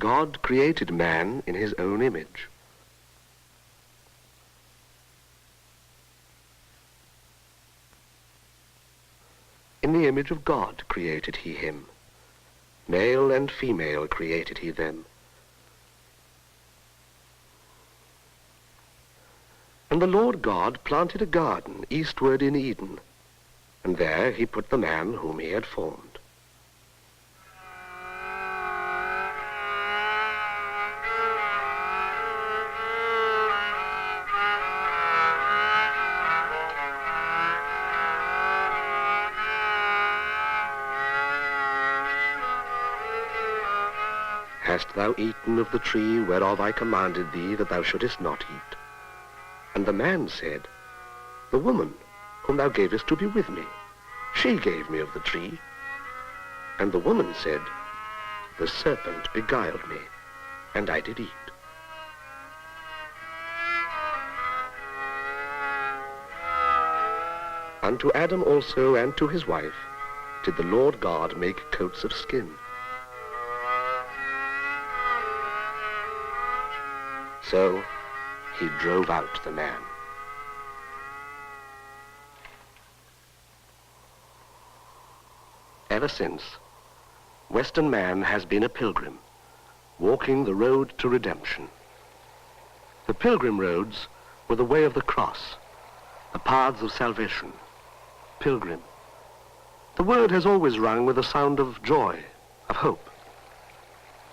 God created man in his own image. In the image of God created he him. Male and female created he them. And the Lord God planted a garden eastward in Eden, and there he put the man whom he had formed. Hast thou eaten of the tree whereof I commanded thee that thou shouldest not eat? And the man said, The woman whom thou gavest to be with me, she gave me of the tree. And the woman said, The serpent beguiled me, and I did eat. Unto Adam also and to his wife did the Lord God make coats of skin. So he drove out the man. Ever since, Western man has been a pilgrim, walking the road to redemption. The pilgrim roads were the way of the cross, the paths of salvation. Pilgrim. The word has always rung with a sound of joy, of hope.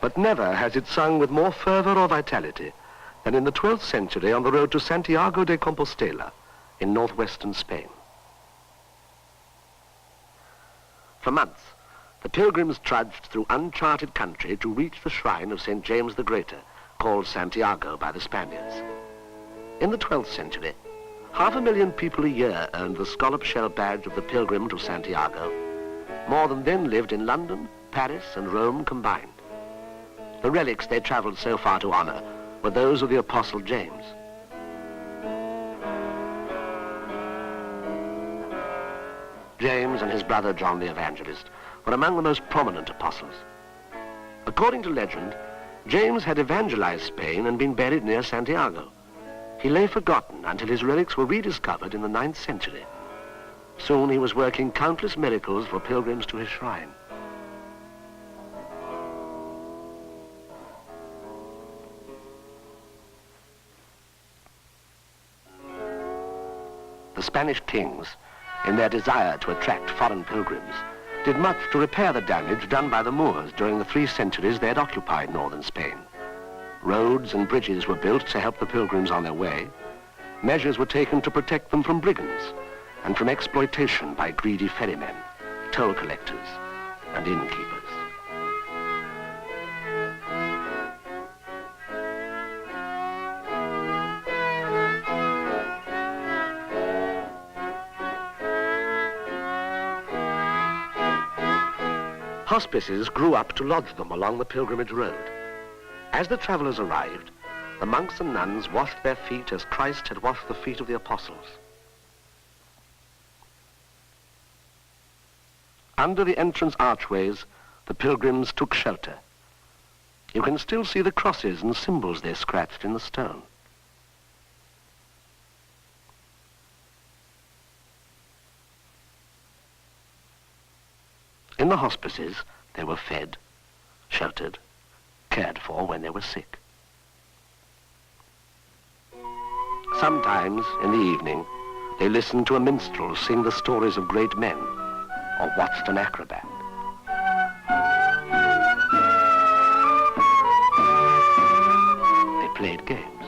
But never has it sung with more fervor or vitality than in the 12th century on the road to Santiago de Compostela in northwestern Spain. For months, the pilgrims trudged through uncharted country to reach the shrine of St. James the Greater, called Santiago by the Spaniards. In the 12th century, 500,000 people a year earned the scallop shell badge of the pilgrim to Santiago. More than then lived in London, Paris, and Rome combined. The relics they traveled so far to honor were those of the Apostle James. James and his brother John the Evangelist were among the most prominent apostles. According to legend, James had evangelized Spain and been buried near Santiago. He lay forgotten until his relics were rediscovered in the 9th century. Soon he was working countless miracles for pilgrims to his shrine. The Spanish kings, in their desire to attract foreign pilgrims, did much to repair the damage done by the Moors during the 3 centuries they had occupied northern Spain. Roads and bridges were built to help the pilgrims on their way. Measures were taken to protect them from brigands and from exploitation by greedy ferrymen, toll collectors, and innkeepers. Hospices grew up to lodge them along the pilgrimage road. As the travelers arrived, the monks and nuns washed their feet as Christ had washed the feet of the apostles. Under the entrance archways, the pilgrims took shelter. You can still see the crosses and symbols they scratched in the stone. In the hospices, they were fed, sheltered, cared for when they were sick. Sometimes, in the evening, they listened to a minstrel sing the stories of great men, or watched an acrobat. They played games.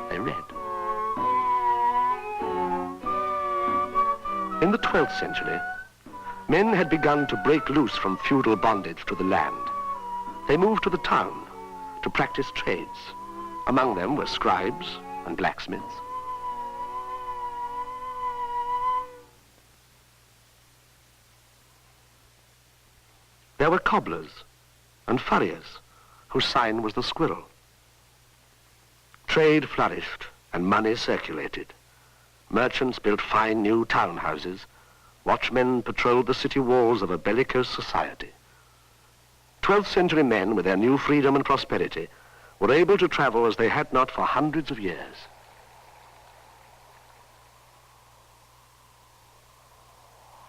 They read. In the 12th century, men had begun to break loose from feudal bondage to the land. They moved to the town to practice trades. Among them were scribes and blacksmiths. There were cobblers and furriers, whose sign was the squirrel. Trade flourished and money circulated. Merchants built fine new townhouses. Watchmen patrolled the city walls of a bellicose society. 12th century men, with their new freedom and prosperity, were able to travel as they had not for hundreds of years.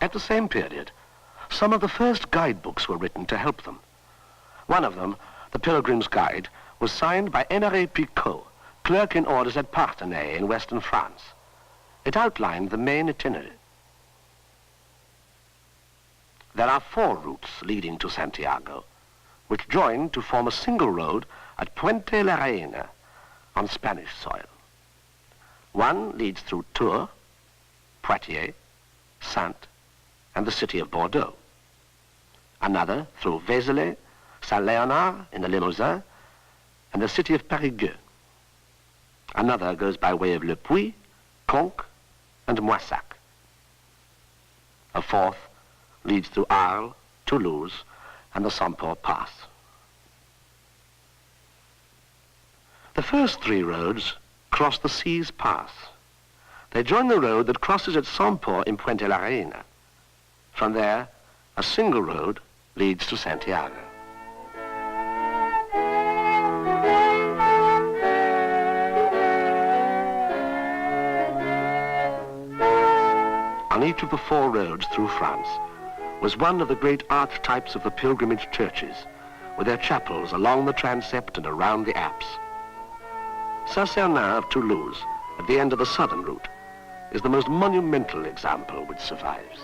At the same period, some of the first guidebooks were written to help them. One of them, The Pilgrim's Guide, was signed by Éméré Picot, clerk in orders at Parthenay in western France. It outlined the main itinerary. There are 4 routes leading to Santiago, which join to form a single road at Puente la Reina on Spanish soil. One leads through Tours, Poitiers, Saintes, and the city of Bordeaux. Another through Vézelay, Saint-Léonard in the Limousin, and the city of Périgueux. Another goes by way of Le Puy, Conques, and Moissac. A 4th leads through Arles, Toulouse, and the Saint-Paul Pass. The first 3 roads cross the Seas Pass. They join the road that crosses at Saint-Paul in Puente la Reina. From there, a single road leads to Santiago. On each of the 4 roads through France was one of the great archetypes of the pilgrimage churches, with their chapels along the transept and around the apse. Saint-Sernin of Toulouse, at the end of the southern route, is the most monumental example which survives.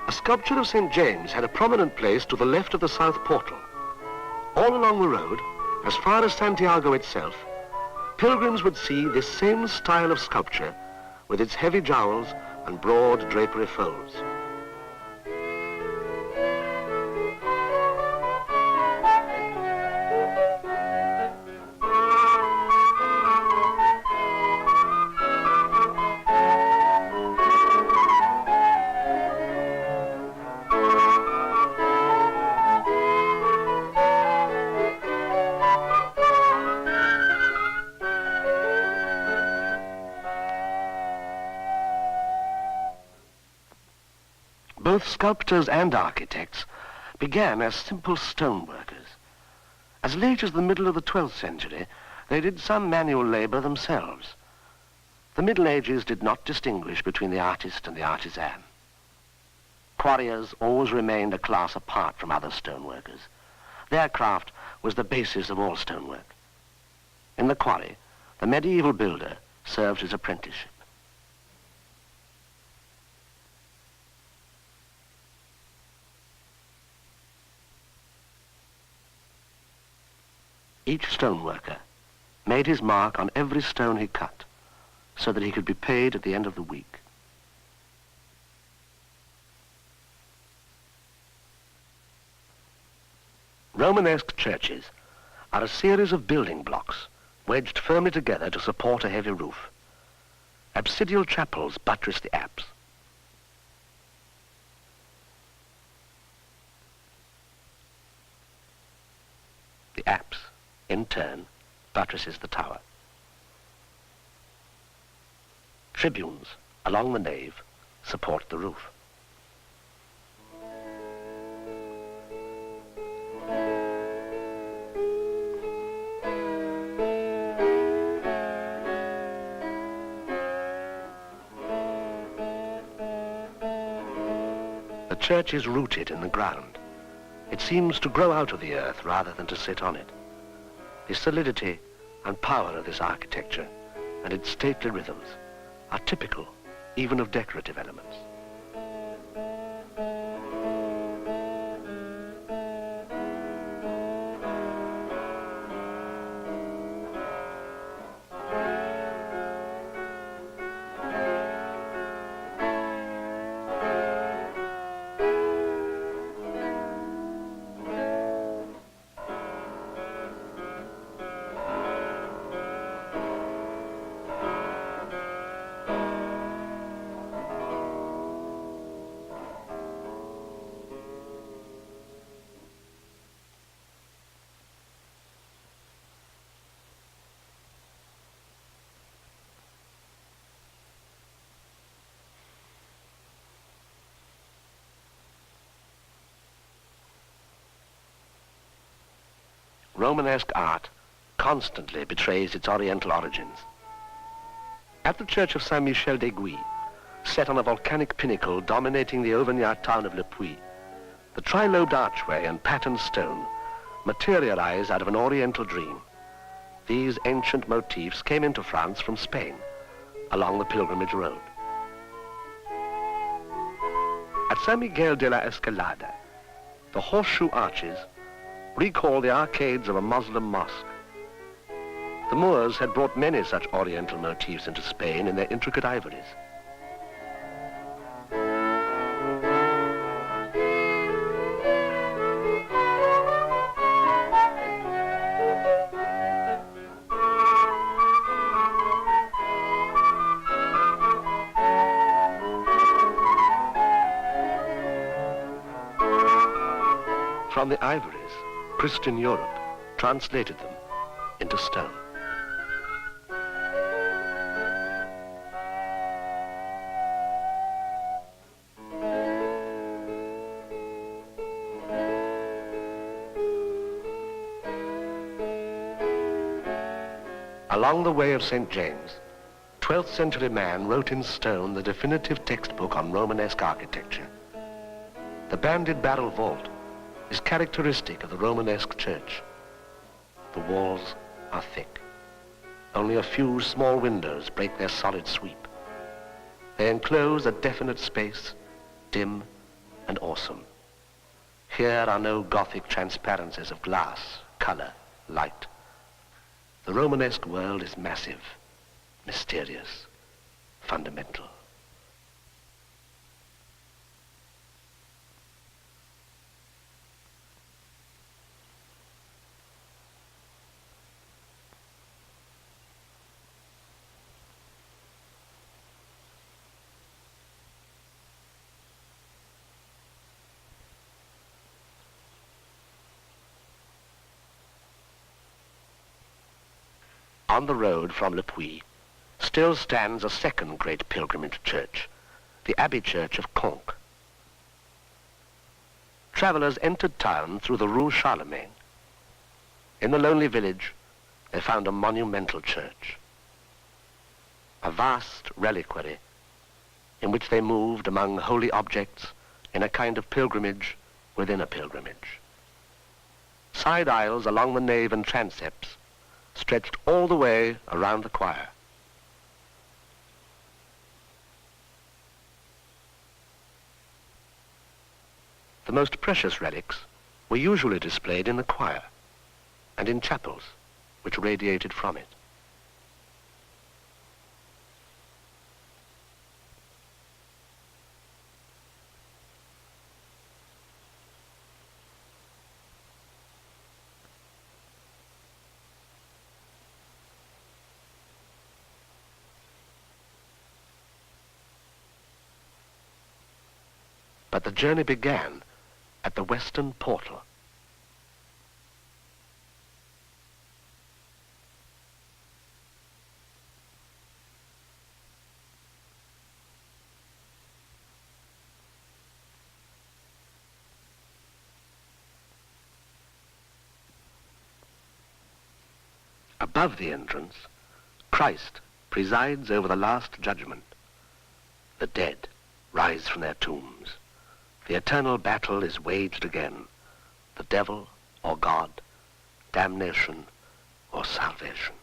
The sculpture of St. James had a prominent place to the left of the south portal. All along the road, as far as Santiago itself, pilgrims would see this same style of sculpture with its heavy jowls and broad drapery folds. Both sculptors and architects began as simple stoneworkers. As late as the middle of the 12th century, they did some manual labor themselves. The Middle Ages did not distinguish between the artist and the artisan. Quarriers always remained a class apart from other stoneworkers. Their craft was the basis of all stonework. In the quarry, the medieval builder served his apprenticeship. Each stoneworker made his mark on every stone he cut, so that he could be paid at the end of the week. Romanesque churches are a series of building blocks wedged firmly together to support a heavy roof. Absidial chapels buttress the apse. The apse, in turn, buttresses the tower. Tribunes along the nave support the roof. The church is rooted in the ground. It seems to grow out of the earth rather than to sit on it. The solidity and power of this architecture and its stately rhythms are typical even of decorative elements. Romanesque art constantly betrays its Oriental origins. At the church of Saint-Michel-d'Aiguille, set on a volcanic pinnacle dominating the Auvergnat town of Le Puy, the tri-lobed archway and patterned stone materialize out of an Oriental dream. These ancient motifs came into France from Spain along the pilgrimage road. At San Miguel de la Escalada, the horseshoe arches recall the arcades of a Muslim mosque. The Moors had brought many such Oriental motifs into Spain in their intricate ivories. From the ivories, Christian Europe translated them into stone. Along the Way of St. James, 12th century man wrote in stone the definitive textbook on Romanesque architecture. The banded barrel vault is characteristic of the Romanesque church. The walls are thick. Only a few small windows break their solid sweep. They enclose a definite space, dim and awesome. Here are no Gothic transparencies of glass, color, light. The Romanesque world is massive, mysterious, fundamental. On the road from Le Puy still stands a second great pilgrimage church, the Abbey Church of Conques. Travelers entered town through the Rue Charlemagne. In the lonely village, they found a monumental church, a vast reliquary in which they moved among holy objects in a kind of pilgrimage within a pilgrimage. Side aisles along the nave and transepts stretched all the way around the choir. The most precious relics were usually displayed in the choir and in chapels which radiated from it. But the journey began at the western portal. Above the entrance, Christ presides over the last judgment. The dead rise from their tombs. The eternal battle is waged again. The devil or God, damnation or salvation.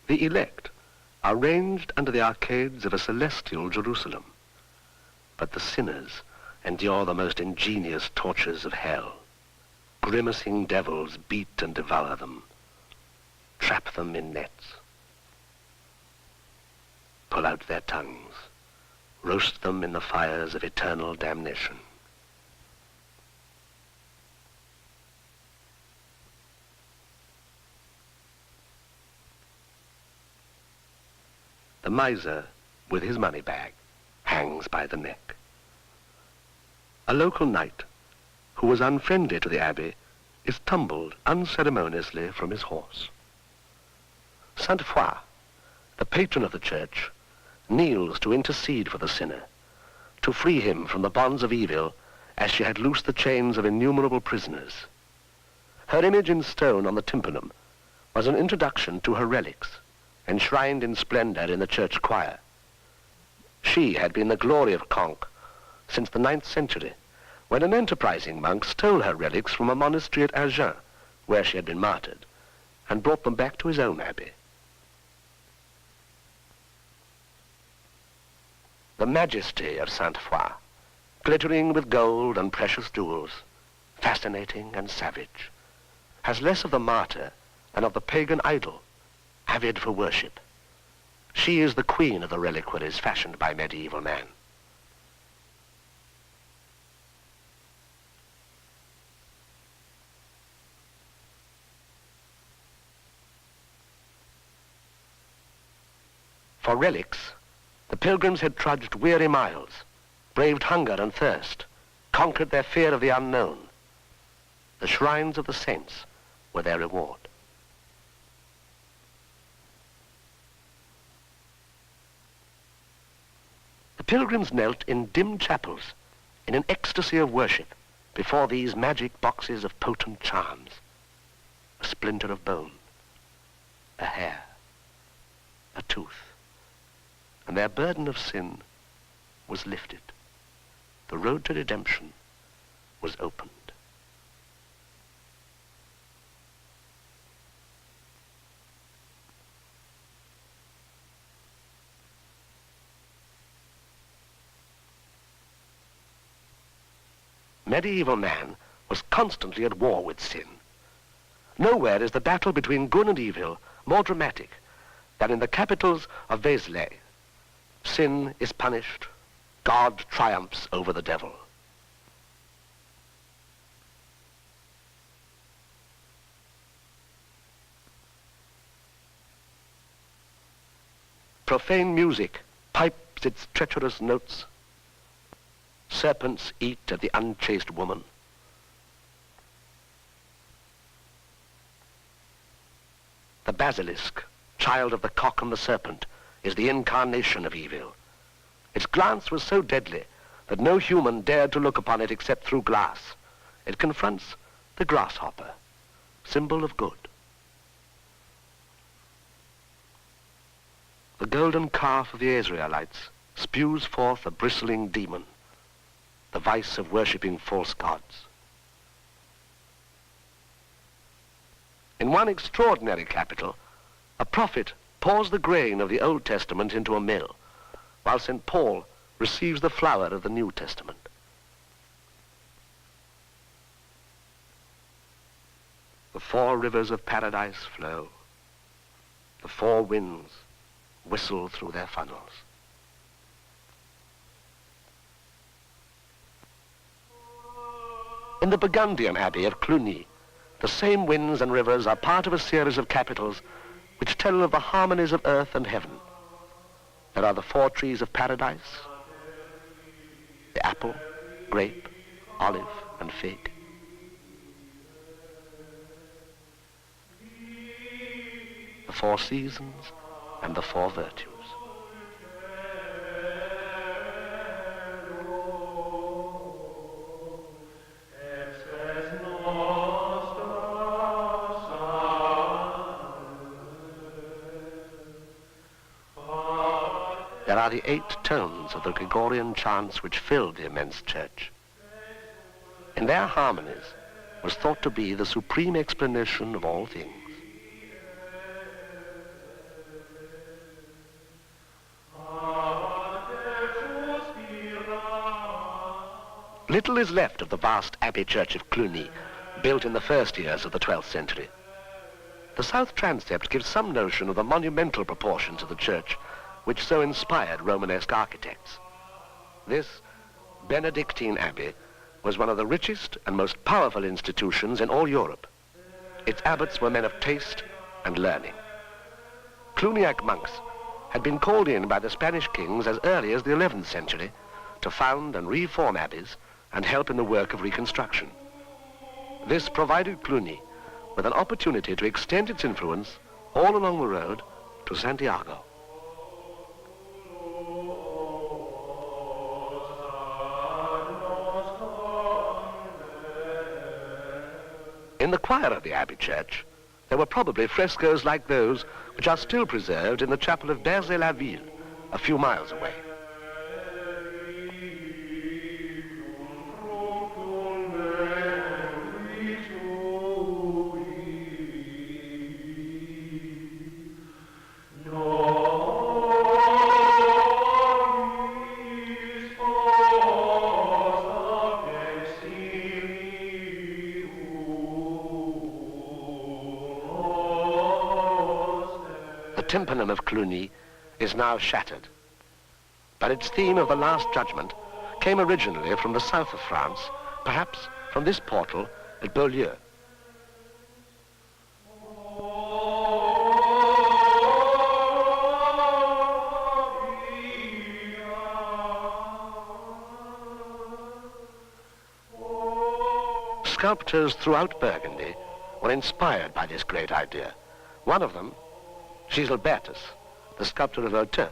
The elect are ranged under the arcades of a celestial Jerusalem, but the sinners endure the most ingenious tortures of hell. Grimacing devils beat and devour them, trap them in nets, pull out their tongues, roast them in the fires of eternal damnation. The miser, with his money bag, hangs by the neck. A local knight, who was unfriendly to the abbey, is tumbled unceremoniously from his horse. Sainte Foy, the patron of the church, kneels to intercede for the sinner, to free him from the bonds of evil as she had loosed the chains of innumerable prisoners. Her image in stone on the tympanum was an introduction to her relics, enshrined in splendor in the church choir. She had been the glory of Conques since the 9th century, when an enterprising monk stole her relics from a monastery at Agen, where she had been martyred, and brought them back to his own abbey. The majesty of Sainte Foy, glittering with gold and precious jewels, fascinating and savage, has less of the martyr than of the pagan idol, avid for worship. She is the queen of the reliquaries fashioned by medieval man. For relics, the pilgrims had trudged weary miles, braved hunger and thirst, conquered their fear of the unknown. The shrines of the saints were their reward. The pilgrims knelt in dim chapels, in an ecstasy of worship, before these magic boxes of potent charms. A splinter of bone, a hair, a tooth, and their burden of sin was lifted. The road to redemption was opened. Medieval man was constantly at war with sin. Nowhere is the battle between good and evil more dramatic than in the capitals of Vézelay. Sin is punished, God triumphs over the devil. Profane music pipes its treacherous notes. Serpents eat at the unchaste woman. The basilisk, child of the cock and the serpent, is the incarnation of evil. Its glance was so deadly that no human dared to look upon it except through glass. It confronts the grasshopper, symbol of good. The golden calf of the Israelites spews forth a bristling demon, the vice of worshipping false gods. In one extraordinary capital, a prophet pours the grain of the Old Testament into a mill, while St. Paul receives the flower of the New Testament. The 4 rivers of paradise flow. The 4 winds whistle through their funnels. In the Burgundian Abbey of Cluny, the same winds and rivers are part of a series of capitals which tell of the harmonies of earth and heaven. There are the 4 trees of paradise, the apple, grape, olive, and fig. The 4 seasons and the 4 virtues. There are the 8 tones of the Gregorian chants which filled the immense church. In their harmonies was thought to be the supreme explanation of all things. Little is left of the vast abbey church of Cluny, built in the first years of the 12th century. The south transept gives some notion of the monumental proportions of the church which so inspired Romanesque architects. This Benedictine abbey was one of the richest and most powerful institutions in all Europe. Its abbots were men of taste and learning. Cluniac monks had been called in by the Spanish kings as early as the 11th century to found and reform abbeys and help in the work of reconstruction. This provided Cluny with an opportunity to extend its influence all along the road to Santiago. In the choir of the Abbey Church, there were probably frescoes like those which are still preserved in the chapel of Berzé-la-Ville, a few miles away. The tympanum of Cluny is now shattered, but its theme of the Last Judgment came originally from the south of France, perhaps from this portal at Beaulieu. Sculptors throughout Burgundy were inspired by this great idea. One of them, Giselbertus, the sculptor of Autun.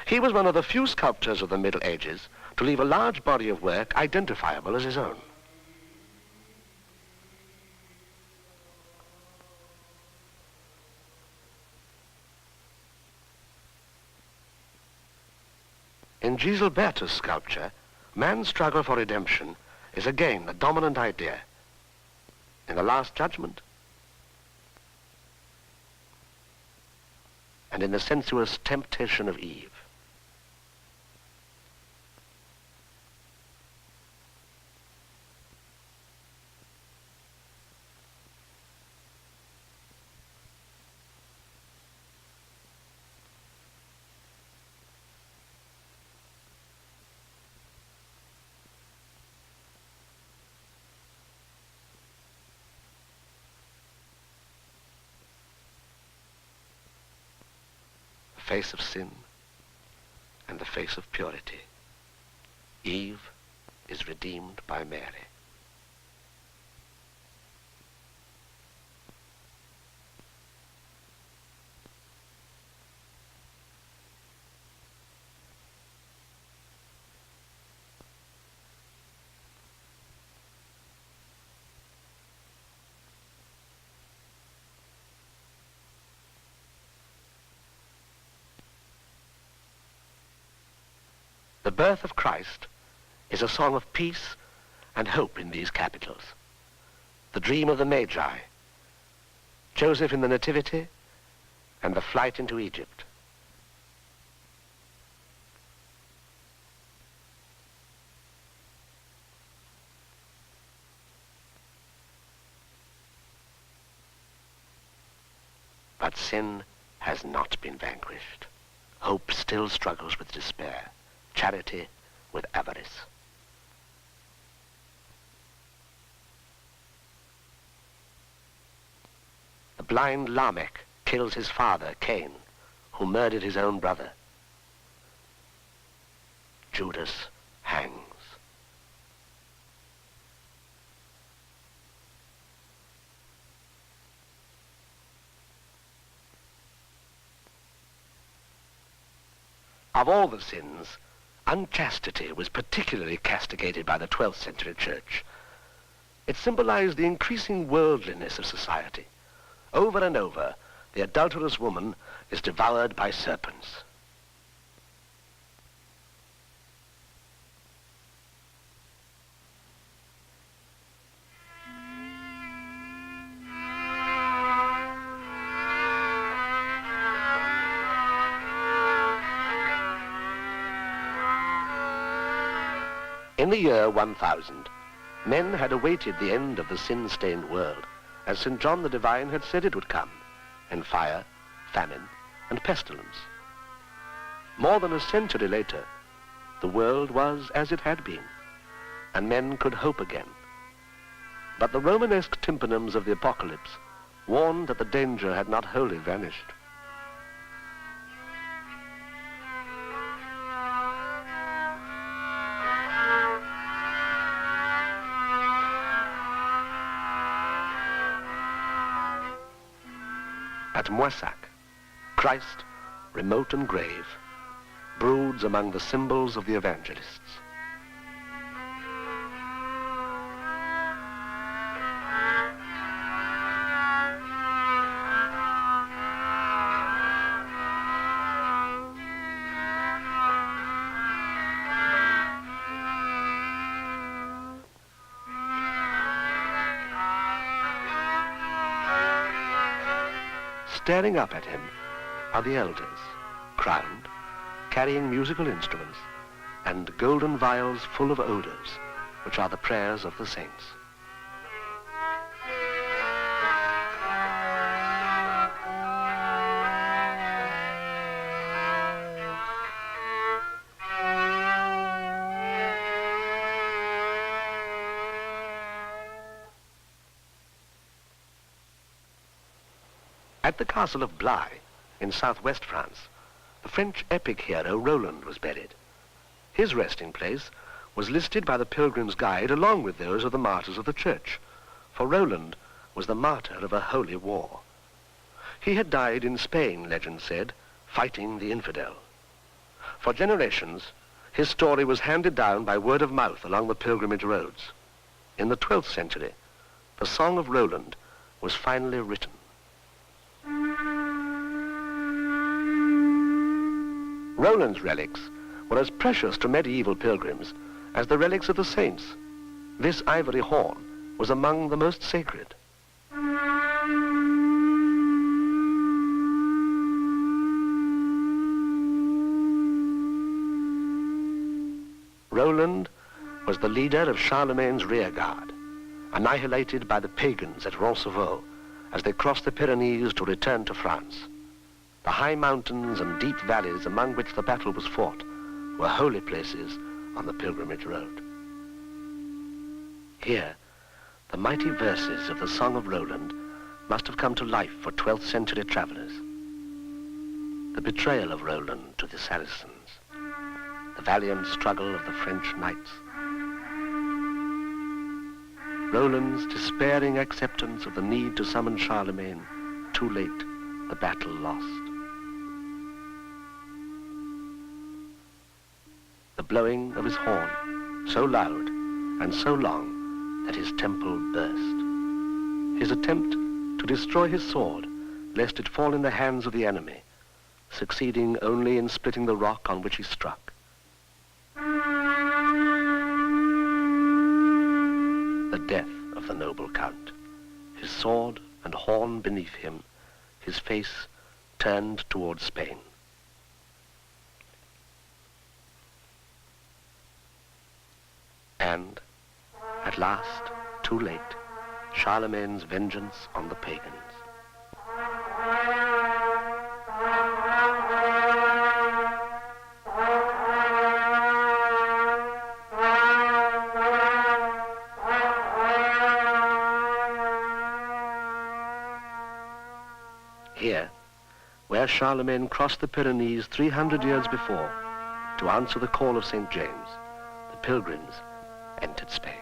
He was one of the few sculptors of the Middle Ages to leave a large body of work identifiable as his own. In Giselbertus' sculpture, man's struggle for redemption is again the dominant idea. In the Last Judgment, and in the sensuous temptation of Eve. The face of sin and the face of purity. Eve is redeemed by Mary. The birth of Christ is a song of peace and hope in these capitals. The dream of the Magi, Joseph in the Nativity, and the flight into Egypt. But sin has not been vanquished. Hope still struggles with despair. Charity with avarice. The blind Lamech kills his father, Cain, who murdered his own brother. Judas hangs. Of all the sins, unchastity was particularly castigated by the 12th century church. It symbolized the increasing worldliness of society. Over and over, the adulterous woman is devoured by serpents. In the year 1000, men had awaited the end of the sin-stained world, as St. John the Divine had said it would come, in fire, famine, and pestilence. More than a century later, the world was as it had been, and men could hope again. But the Romanesque tympanums of the apocalypse warned that the danger had not wholly vanished. at Moissac, Christ, remote and grave, broods among the symbols of the evangelists. Staring up at him are the elders, crowned, carrying musical instruments and golden vials full of odors, which are the prayers of the saints. At the castle of Blaye, in southwest France, the French epic hero Roland was buried. His resting place was listed by the Pilgrim's Guide along with those of the martyrs of the church, for Roland was the martyr of a holy war. He had died in Spain, legend said, fighting the infidel. For generations, his story was handed down by word of mouth along the pilgrimage roads. In the 12th century, the Song of Roland was finally written. Roland's relics were as precious to medieval pilgrims as the relics of the saints. This ivory horn was among the most sacred. Roland was the leader of Charlemagne's rearguard, annihilated by the pagans at Roncesvalles as they crossed the Pyrenees to return to France. The high mountains and deep valleys among which the battle was fought were holy places on the pilgrimage road. Here, the mighty verses of the Song of Roland must have come to life for 12th century travelers. The betrayal of Roland to the Saracens, the valiant struggle of the French knights, Roland's despairing acceptance of the need to summon Charlemagne, too late, the battle lost. The blowing of his horn, so loud and so long that his temple burst. His attempt to destroy his sword, lest it fall in the hands of the enemy, succeeding only in splitting the rock on which he struck. The death of the noble count, his sword and horn beneath him, his face turned towards Spain. And, at last, too late, Charlemagne's vengeance on the pagans. Here, where Charlemagne crossed the Pyrenees 300 years before to answer the call of St. James, the pilgrims entered Spain.